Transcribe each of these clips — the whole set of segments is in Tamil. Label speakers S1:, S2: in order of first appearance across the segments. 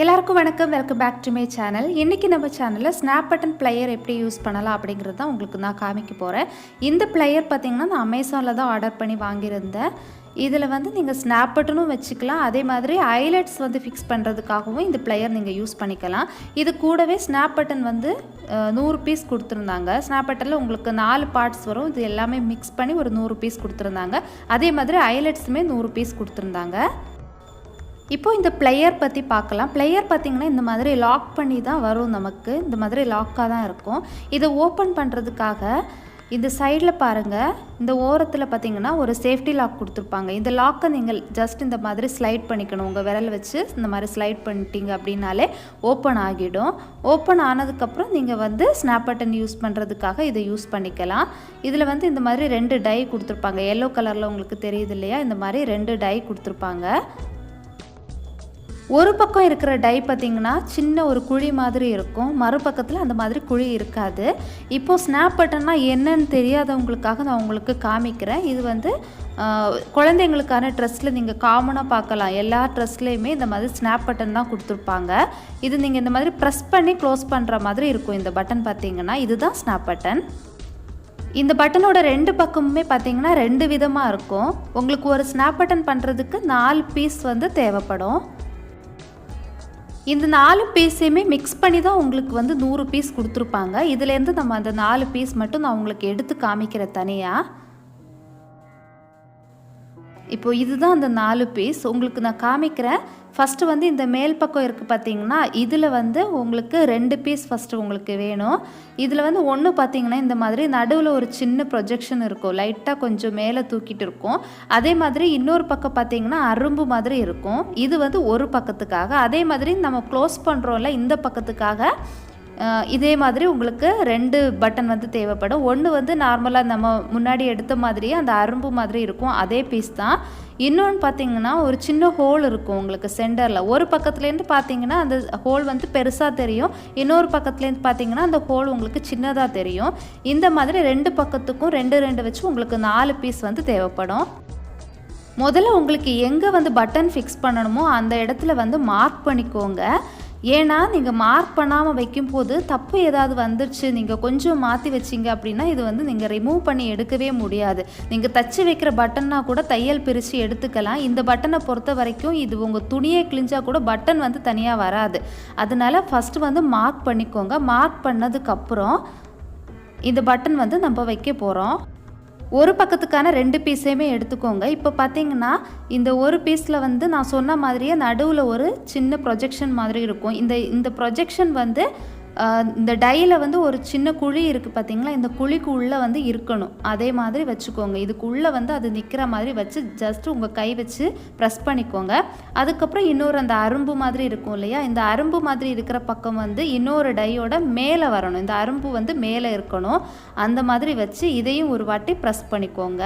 S1: எல்லாருக்கும் வணக்கம். Welcome back to my channel. இன்றைக்கி நம்ம சேனலில் ஸ்னாப் பட்டன் ப்ளையர் எப்படி யூஸ் பண்ணலாம் அப்படிங்கிறது தான் உங்களுக்கு நான் காமிக்க போகிறேன். இந்த ப்ளையர் பார்த்திங்கன்னா நான் அமேசானில் தான் ஆர்டர் பண்ணி வாங்கியிருந்தேன். இதில் வந்து நீங்கள் ஸ்னாப் பட்டனும் வச்சுக்கலாம், அதே மாதிரி ஐலட்ஸ் வந்து ஃபிக்ஸ் பண்ணுறதுக்காகவும் இந்த ப்ளையர் நீங்கள் யூஸ் பண்ணிக்கலாம். இது கூடவே ஸ்னாப் பட்டன் வந்து 100 பீஸ் கொடுத்துருந்தாங்க. ஸ்னாப் பட்டனில் உங்களுக்கு 4 பார்ட்ஸ் வரும். இது எல்லாமே மிக்ஸ் பண்ணி ஒரு 100 பீஸ் கொடுத்துருந்தாங்க. அதே மாதிரி ஐலட்ஸுமே 100 பீஸ் கொடுத்துருந்தாங்க. இப்போ இந்த ப்ளையர் பற்றி பார்க்கலாம். ப்ளையர் பார்த்திங்கன்னா இந்த மாதிரி லாக் பண்ணி தான் வரும். நமக்கு இந்த மாதிரி லாக்காக தான் இருக்கும். இதை ஓப்பன் பண்ணுறதுக்காக இந்த சைடில் பாருங்கள், இந்த ஓரத்தில் பார்த்திங்கன்னா ஒரு சேஃப்டி லாக் கொடுத்துருப்பாங்க. இந்த லாக்கை நீங்கள் ஜஸ்ட் இந்த மாதிரி ஸ்லைட் பண்ணிக்கணும். உங்கள் விரல் வச்சு இந்த மாதிரி ஸ்லைட் பண்ணிட்டீங்க அப்படின்னாலே ஓப்பன் ஆகிடும். ஓப்பன் ஆனதுக்கப்புறம் நீங்கள் வந்து ஸ்னாப் பட்டன் யூஸ் பண்ணுறதுக்காக இதை யூஸ் பண்ணிக்கலாம். இதில் வந்து இந்த மாதிரி 2 டை கொடுத்துருப்பாங்க. எல்லோ கலரில் உங்களுக்கு தெரியுது இல்லையா, இந்த மாதிரி 2 டை கொடுத்துருப்பாங்க. ஒரு பக்கம் இருக்கிற டை பார்த்திங்கன்னா சின்ன ஒரு குழி மாதிரி இருக்கும், மறுபக்கத்தில் அந்த மாதிரி குழி இருக்காது. இப்போது ஸ்னாப் பட்டன்னா என்னன்னு தெரியாதவங்களுக்காக நான் உங்களுக்கு காமிக்கிறேன். இது வந்து குழந்தைங்களுக்கான ட்ரெஸ்ஸில் நீங்கள் காமனாக பார்க்கலாம். எல்லா ட்ரெஸ்லேயுமே இந்த மாதிரி ஸ்னாப் பட்டன் தான் கொடுத்துருப்பாங்க. இது நீங்கள் இந்த மாதிரி ப்ரெஸ் பண்ணி க்ளோஸ் பண்ணுற மாதிரி இருக்கும். இந்த பட்டன் பார்த்திங்கன்னா இதுதான் ஸ்னாப் பட்டன். இந்த பட்டனோட 2 பக்கமுமே பார்த்திங்கன்னா 2 விதமாக இருக்கும். உங்களுக்கு ஒரு ஸ்னாப் பட்டன் பண்ணுறதுக்கு 4 பீஸ் வந்து தேவைப்படும். இந்த 4 பீஸையுமே மிக்ஸ் பண்ணி தான் உங்களுக்கு வந்து 100 பீஸ் கொடுத்துருப்பாங்க. இதுலேருந்து நம்ம அந்த 4 பீஸ் மட்டும் நான் உங்களுக்கு எடுத்து காமிக்கிறேன் தனியாக. இப்போ இதுதான் அந்த 4 பீஸ் உங்களுக்கு நான் காமிக்கிறேன். ஃபஸ்ட்டு வந்து இந்த மேல் பக்கம் இருக்குது பார்த்திங்கன்னா, இதில் வந்து உங்களுக்கு 2 பீஸ் ஃபஸ்ட்டு உங்களுக்கு வேணும். இதில் வந்து ஒன்று பார்த்திங்கன்னா இந்த மாதிரி நடுவில் ஒரு சின்ன ப்ரொஜெக்ஷன் இருக்கும், லைட்டாக கொஞ்சம் மேலே தூக்கிட்டு இருக்கும். அதே மாதிரி இன்னொரு பக்கம் பார்த்திங்கன்னா அரும்பு மாதிரி இருக்கும். இது வந்து ஒரு பக்கத்துக்காக. அதே மாதிரி நம்ம க்ளோஸ் பண்ணுறோம்ல இந்த பக்கத்துக்காக இதே மாதிரி உங்களுக்கு 2 பட்டன் வந்து தேவைப்படும். ஒன்று வந்து நார்மலாக நம்ம முன்னாடி எடுத்த மாதிரியே அந்த அரும்பு மாதிரி இருக்கும், அதே பீஸ் தான். இன்னொன்று பார்த்திங்கன்னா ஒரு சின்ன ஹோல் இருக்கும் உங்களுக்கு சென்டரில். ஒரு பக்கத்துலேருந்து பார்த்திங்கன்னா அந்த ஹோல் வந்து பெருசாக தெரியும், இன்னொரு பக்கத்துலேருந்து பார்த்திங்கன்னா அந்த ஹோல் உங்களுக்கு சின்னதாக தெரியும். இந்த மாதிரி 2 பக்கத்துக்கும் 2 வச்சு உங்களுக்கு 4 பீஸ் வந்து தேவைப்படும். முதல்ல உங்களுக்கு எங்கே வந்து பட்டன் ஃபிக்ஸ் பண்ணணுமோ அந்த இடத்துல வந்து மார்க் பண்ணிக்கோங்க. ஏன்னா நீங்கள் மார்க் பண்ணாமல் வைக்கும்போது தப்பு ஏதாவது வந்துருச்சு, நீங்கள் கொஞ்சம் மாற்றி வச்சிங்க அப்படின்னா இது வந்து நீங்கள் ரிமூவ் பண்ணி எடுக்கவே முடியாது. நீங்கள் தச்சு வைக்கிற பட்டன்னா கூட தையல் பிரித்து எடுத்துக்கலாம். இந்த பட்டனை பொறுத்த வரைக்கும் இது உங்கள் துணியை கிழிஞ்சால் கூட பட்டன் வந்து தனியாக வராது. அதனால ஃபஸ்ட்டு வந்து மார்க் பண்ணிக்கோங்க. மார்க் பண்ணதுக்கப்புறம் இந்த பட்டன் வந்து நம்ம வைக்க போகிறோம். ஒரு பக்கத்துக்கான 2 பீஸையுமே எடுத்துக்கோங்க. இப்போ பார்த்தீங்கன்னா இந்த ஒரு பீஸில் வந்து நான் சொன்ன மாதிரியே நடுவில் ஒரு சின்ன ப்ரொஜெக்ஷன் மாதிரி இருக்கும். இந்த ப்ரொஜெக்ஷன் வந்து இந்த டையில் வந்து ஒரு சின்ன குழி இருக்குது பார்த்திங்களா, இந்த குழிக்கு உள்ளே வந்து இருக்கணும். அதே மாதிரி வச்சுக்கோங்க. இதுக்குள்ளே வந்து அது நிற்கிற மாதிரி வச்சு ஜஸ்ட்டு உங்கள் கை வச்சு ப்ரெஸ் பண்ணிக்கோங்க. அதுக்கப்புறம் இன்னொரு அந்த அரும்பு மாதிரி இருக்கும் இல்லையா, இந்த அரும்பு மாதிரி இருக்கிற பக்கம் வந்து இன்னொரு டையோட மேலே வரணும். இந்த அரும்பு வந்து மேலே இருக்கணும். அந்த மாதிரி வச்சு இதையும் ஒரு வாட்டி ப்ரெஸ் பண்ணிக்கோங்க.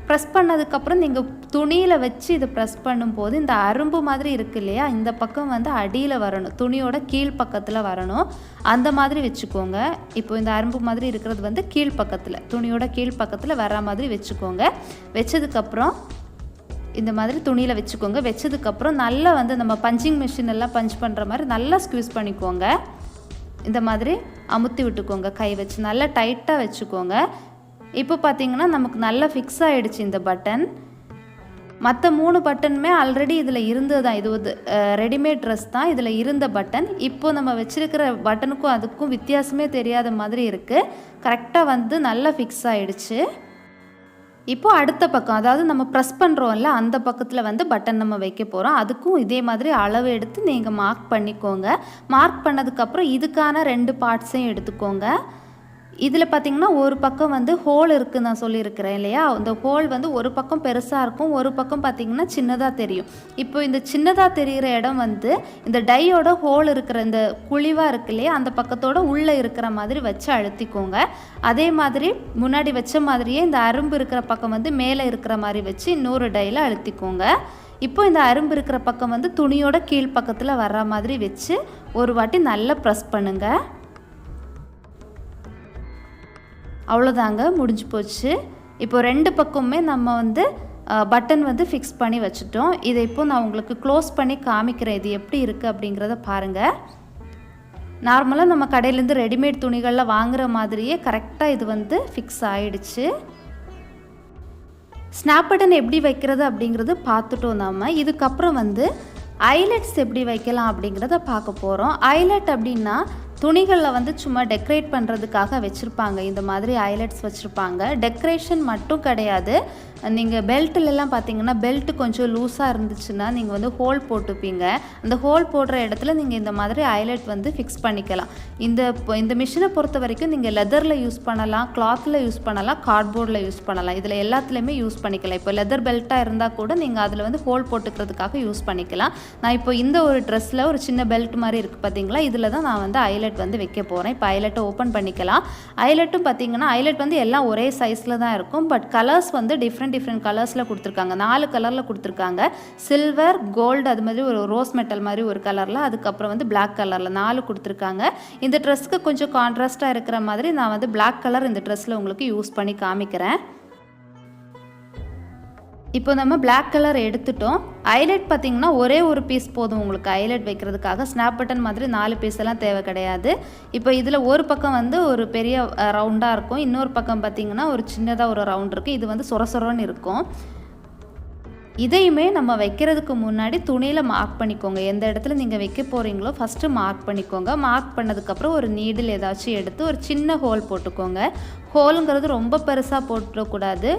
S1: ப்ரெஸ் பண்ணதுக்கப்புறம் நீங்கள் துணியில் வச்சு இதை ப்ரெஸ் பண்ணும்போது இந்த அரும்பு மாதிரி இருக்குது இல்லையா, இந்த பக்கம் வந்து அடியில் வரணும், துணியோட கீழ் பக்கத்தில் வரணும். அந்த மாதிரி வச்சுக்கோங்க. இப்போ இந்த அரும்பு மாதிரி இருக்கிறது வந்து கீழ் பக்கத்தில், துணியோட கீழ் பக்கத்தில் வர மாதிரி வச்சுக்கோங்க. வச்சதுக்கப்புறம் இந்த மாதிரி துணியில் வச்சுக்கோங்க. வச்சதுக்கப்புறம் நல்லா வந்து நம்ம பஞ்சிங் மிஷின் எல்லாம் பஞ்ச் பண்ணுற மாதிரி நல்லா ஸ்க்வீஸ் பண்ணிக்கோங்க. இந்த மாதிரி அமுத்தி விட்டுக்கோங்க, கை வச்சு நல்லா டைட்டாக வச்சுக்கோங்க. இப்போ பார்த்திங்கன்னா நமக்கு நல்லா ஃபிக்ஸ் ஆகிடுச்சு இந்த பட்டன். மற்ற 3 பட்டனுமே ஆல்ரெடி இதில் இருந்தது தான். இது ஒரு ரெடிமேட் ட்ரெஸ் தான், இதில் இருந்த பட்டன். இப்போது நம்ம வச்சுருக்கிற பட்டனுக்கும் அதுக்கும் வித்தியாசமே தெரியாத மாதிரி இருக்குது. கரெக்டாக வந்து நல்லா ஃபிக்ஸ் ஆகிடுச்சு. இப்போது அடுத்த பக்கம், அதாவது நம்ம ப்ரெஸ் பண்ணுறோம்ல அந்த பக்கத்தில் வந்து பட்டன் நம்ம வைக்க போகிறோம். அதுக்கும் இதே மாதிரி அளவு எடுத்து நீங்கள் மார்க் பண்ணிக்கோங்க. மார்க் பண்ணதுக்கப்புறம் இதுக்கான 2 பார்ட்ஸையும் எடுத்துக்கோங்க. இதில் பார்த்திங்கன்னா ஒரு பக்கம் வந்து ஹோல் இருக்குதுன்னு நான் சொல்லியிருக்கிறேன் இல்லையா, இந்த ஹோல் வந்து ஒரு பக்கம் பெருசாக இருக்கும், ஒரு பக்கம் பார்த்திங்கன்னா சின்னதாக தெரியும். இப்போ இந்த சின்னதாக தெரிகிற இடம் வந்து இந்த டையோட ஹோல் இருக்கிற இந்த குழிவாக இருக்கு இல்லையா, அந்த பக்கத்தோட உள்ளே இருக்கிற மாதிரி வச்சு அழுத்திக்கோங்க. அதே மாதிரி முன்னாடி வச்ச மாதிரியே இந்த அரும்பு இருக்கிற பக்கம் வந்து மேலே இருக்கிற மாதிரி வச்சு இன்னொரு டையில் அழுத்திக்கோங்க. இப்போ இந்த அரும்பு இருக்கிற பக்கம் வந்து துணியோட கீழ் பக்கத்தில் வர்ற மாதிரி வச்சு ஒரு வாட்டி நல்லா ப்ரெஸ் பண்ணுங்கள். அவ்வளோதாங்க, முடிஞ்சு போச்சு. இப்போ 2 பக்கமுமே நம்ம வந்து பட்டன் வந்து ஃபிக்ஸ் பண்ணி வச்சுட்டோம். இதை இப்போ நான் உங்களுக்கு க்ளோஸ் பண்ணி காமிக்கிறேன் இது எப்படி இருக்குது அப்படிங்கிறத பாருங்கள். நார்மலாக நம்ம கடையிலேருந்து ரெடிமேட் துணிகளில் வாங்குகிற மாதிரியே கரெக்டாக இது வந்து ஃபிக்ஸ் ஆகிடுச்சு. ஸ்னாப் பட்டன் எப்படி வைக்கிறது அப்படிங்கிறது பார்த்துட்டோம். நம்ம இதுக்கப்புறம் வந்து ஐலெட்ஸ் எப்படி வைக்கலாம் அப்படிங்கிறத பார்க்க போகிறோம். ஐலெட் அப்படின்னா துணிகளில் வந்து சும்மா டெக்கரேட் பண்ணுறதுக்காக வச்சுருப்பாங்க. இந்த மாதிரி ஐலெட்ஸ் வச்சுருப்பாங்க. டெக்கரேஷன் மட்டும் கிடையாது. நீங்கள் பெல்ட்டிலலாம் பார்த்தீங்கன்னா பெல்ட்டு கொஞ்சம் லூஸாக இருந்துச்சுன்னா நீங்கள் வந்து ஹோல் போட்டுப்பீங்க. அந்த ஹோல் போடுற இடத்துல நீங்கள் இந்த மாதிரி ஐலெட் வந்து ஃபிக்ஸ் பண்ணிக்கலாம். இந்த மிஷினை பொறுத்த வரைக்கும் நீங்கள் லெதரில் யூஸ் பண்ணலாம், கிளாத்தில் யூஸ் பண்ணலாம், கார்ட்போர்டில் யூஸ் பண்ணலாம். இதில் எல்லாத்துலேயுமே யூஸ் பண்ணிக்கலாம். இப்போ லெதர் பெல்ட்டாக இருந்தால் கூட நீங்கள் அதில் வந்து ஹோல் போட்டுக்கிறதுக்காக யூஸ் பண்ணிக்கலாம். நான் இப்போ இந்த ஒரு ட்ரெஸ்ஸில் ஒரு சின்ன பெல்ட் மாதிரி இருக்குது பார்த்தீங்களா, இதில் தான் நான் வந்து ஐலெட் வந்து வைக்க போகிறேன். இப்போ ஐலெட்டை ஓப்பன் பண்ணிக்கலாம். ஐலெட்டும் பார்த்தீங்கன்னா ஐலெட் வந்து எல்லாம் ஒரே சைஸில் தான் இருக்கும். பட் கலர்ஸ் வந்து டிஃப்ரெண்ட் கலர்ஸில் கொடுத்துருக்காங்க. 4 கலரில் கொடுத்துருக்காங்க. சில்வர், கோல்டு, அது மாதிரி ஒரு ரோஸ் மெட்டல் மாதிரி ஒரு கலரில், அதுக்கப்புறம் வந்து பிளாக் கலரில் 4 கொடுத்துருக்காங்க. இந்த ட்ரெஸ்க்கு கொஞ்சம் கான்ட்ராஸ்டாக இருக்கிற மாதிரி நான் வந்து பிளாக் கலர் இந்த ட்ரெஸ்ஸில் உங்களுக்கு யூஸ் பண்ணி காமிக்கிறேன். இப்போ நம்ம பிளாக் கலர் எடுத்துட்டோம். ஐலெட் பார்த்திங்கன்னா ஒரே ஒரு பீஸ் போதும் உங்களுக்கு ஐலெட் வைக்கிறதுக்காக. ஸ்னாப் பட்டன் மாதிரி 4 பீஸ் எல்லாம் தேவை கிடையாது. இப்போ இதில் ஒரு பக்கம் வந்து ஒரு பெரிய ரவுண்டாக இருக்கும், இன்னொரு பக்கம் பார்த்திங்கன்னா ஒரு சின்னதாக ஒரு ரவுண்ட் இருக்குது. இது வந்து சொரன்னு இருக்கும். இதையுமே நம்ம வைக்கிறதுக்கு முன்னாடி துணியில் மார்க் பண்ணிக்கோங்க. எந்த இடத்துல நீங்கள் வைக்க போகிறீங்களோ ஃபஸ்ட்டு மார்க் பண்ணிக்கோங்க. மார்க் பண்ணதுக்கப்புறம் ஒரு நீடில் ஏதாச்சும் எடுத்து ஒரு சின்ன ஹோல் போட்டுக்கோங்க. ஹோலுங்கிறது ரொம்ப பெருசாக போட்டுடக்கூடாது.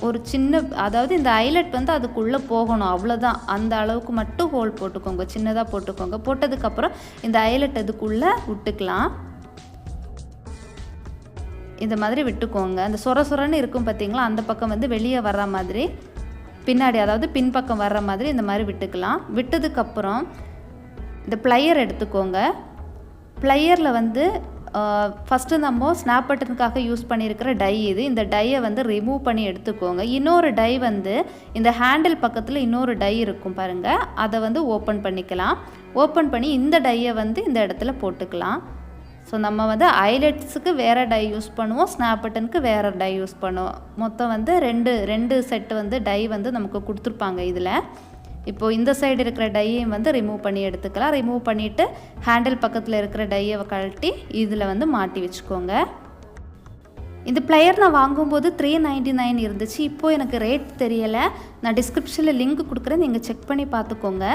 S1: ஒரு சின்ன, அதாவது இந்த ஐலெட் வந்து அதுக்குள்ளே போகணும், அவ்வளோதான். அந்த அளவுக்கு மட்டும் ஹோல் போட்டுக்கோங்க, சின்னதாக போட்டுக்கோங்க. போட்டதுக்கப்புறம் இந்த ஐலெட் அதுக்குள்ளே விட்டுக்கலாம். இந்த மாதிரி விட்டுக்கோங்க. அந்த சொரன்னு இருக்கும் பார்த்தீங்களா, அந்த பக்கம் வந்து வெளியே வர்ற மாதிரி பின்னாடி, அதாவது பின்பக்கம் வர்ற மாதிரி இந்த மாதிரி விட்டுக்கலாம். விட்டதுக்கப்புறம் இந்த ப்ளையர் எடுத்துக்கோங்க. ப்ளையரில் வந்து ஃபஸ்ட்டு நம்ம ஸ்னாப் பட்டனுக்காக யூஸ் பண்ணியிருக்கிற டை இது. இந்த டையை வந்து ரிமூவ் பண்ணி எடுத்துக்கோங்க. இன்னொரு டை வந்து இந்த ஹேண்டில் பக்கத்தில் இன்னொரு டை இருக்கும் பாருங்கள், அதை வந்து ஓப்பன் பண்ணிக்கலாம். ஓப்பன் பண்ணி இந்த டையை வந்து இந்த இடத்துல போட்டுக்கலாம். ஸோ நம்ம வந்து ஐலெட்ஸுக்கு வேறு டை யூஸ் பண்ணுவோம், ஸ்னாப் பட்டனுக்கு வேறு டை யூஸ் பண்ணுவோம். மொத்தம் வந்து ரெண்டு செட்டு வந்து டை வந்து நமக்கு கொடுத்துருப்பாங்க இதில். இப்போது இந்த சைடு இருக்கிற டையையும் வந்து ரிமூவ் பண்ணி எடுத்துக்கலாம். ரிமூவ் பண்ணிவிட்டு ஹேண்டில் பக்கத்தில் இருக்கிற டையை கழட்டி இதில் வந்து மாட்டி வச்சுக்கோங்க. இந்த ப்ளையர் நான் வாங்கும்போது 399 இருந்துச்சு. இப்போது எனக்கு ரேட் தெரியலை, நான் டிஸ்கிரிப்ஷனில் லிங்க் கொடுக்குறேன், நீங்கள் செக் பண்ணி பார்த்துக்கோங்க.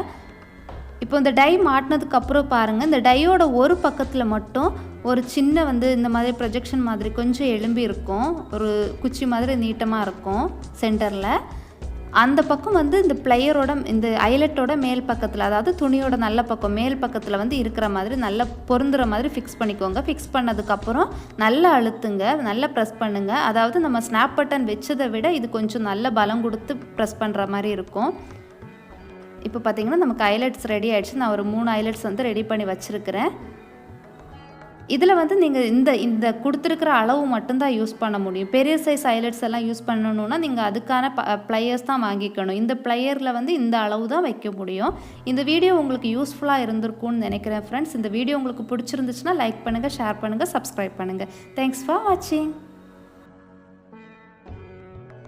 S1: இப்போ இந்த டை மாட்டினதுக்கப்புறம் பாருங்கள், இந்த டையோட ஒரு பக்கத்தில் மட்டும் ஒரு சின்ன வந்து இந்த மாதிரி ப்ரொஜெக்ஷன் மாதிரி கொஞ்சம் எலும்பி இருக்கும், ஒரு குச்சி மாதிரி நீட்டமாக இருக்கும் சென்டரில். அந்த பக்கம் வந்து இந்த ப்ளையரோட இந்த ஐலெட்டோட மேல் பக்கத்தில், அதாவது துணியோட நல்ல பக்கம் மேல் பக்கத்தில் வந்து இருக்கிற மாதிரி நல்லா பொருந்துற மாதிரி ஃபிக்ஸ் பண்ணிக்கோங்க. ஃபிக்ஸ் பண்ணதுக்கப்புறம் நல்லா அழுத்துங்க, நல்லா ப்ரெஸ் பண்ணுங்கள். அதாவது நம்ம ஸ்னாப் பட்டன் வச்சதை விட இது கொஞ்சம் நல்ல பலம் கொடுத்து ப்ரெஸ் பண்ணுற மாதிரி இருக்கும். இப்போ பார்த்திங்கன்னா நமக்கு ஐலெட்ஸ் ரெடி ஆகிடுச்சு. நான் ஒரு 3 ஐலெட்ஸ் வந்து ரெடி பண்ணி வச்சுருக்கிறேன். இதில் வந்து நீங்கள் இந்த கொடுத்துருக்கிற அளவு மட்டும்தான் யூஸ் பண்ண முடியும். பெரிய சைஸ் ஐலெட்ஸ் எல்லாம் யூஸ் பண்ணணுன்னா நீங்கள் அதுக்கான ப்ளையர்ஸ் தான் வாங்கிக்கணும். இந்த ப்ளையரில் வந்து இந்த அளவு தான் வைக்க முடியும். இந்த வீடியோ உங்களுக்கு யூஸ்ஃபுல்லாக இருந்திருக்கும்னு நினைக்கிறேன் ஃப்ரெண்ட்ஸ். இந்த வீடியோ உங்களுக்கு பிடிச்சிருந்துச்சுன்னா லைக் பண்ணுங்கள், ஷேர் பண்ணுங்கள், சப்ஸ்கிரைப் பண்ணுங்கள். தேங்க்ஸ் ஃபார் வாட்சிங்.